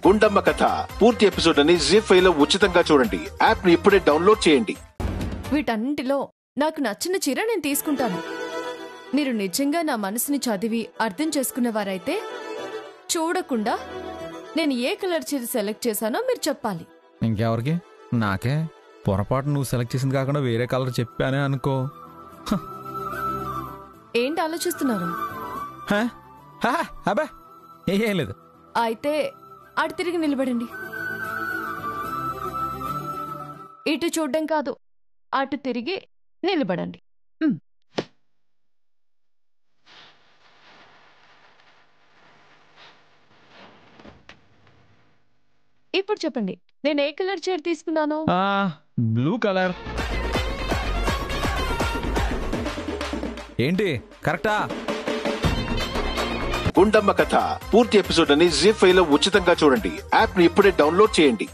గుండమ్మ కథ పూర్తి ఎపిసోడ్ అని జీ5 లో ఉచితంగా చూడండి. యాప్ ని ఇప్పుడే డౌన్లోడ్ చేయండి. వీటన్నిటిలో నాకు నచ్చిన చీర నేను తీసుకుంటాను. మీరు నిజంగా నా మనసుని చదివి అర్థం చేసుకున్నవారైతే చూడకుండా నేను ఏ కలర్ చీర సెలెక్ట్ చేశానో మీరు చెప్పాలి. ఇంకెవరికి? నాకే. పొరపాటు నువ్వు సెలెక్ట్ చేసింది కాకుండా వేరే కలర్ చెప్పానే అనుకో. ఏంటి ఆలోచిస్తున్నారు? అబ్బా ఏం లేదు. అయితే అటు తిరిగి నిలబడండి. ఇటు చూడడం కాదు, అటు తిరిగి నిలబడండి. ఇప్పుడు చెప్పండి, నేను ఏ కలర్ చీర తీసుకున్నాను? Blue colour. ఏంటి కరెక్టా? గుండమ్మ కథ పూర్తి ఎపిసోడ్ అని జీ5 లో ఉచితంగా చూడండి. యాప్ ని ఇప్పుడే డౌన్లోడ్ చేయండి.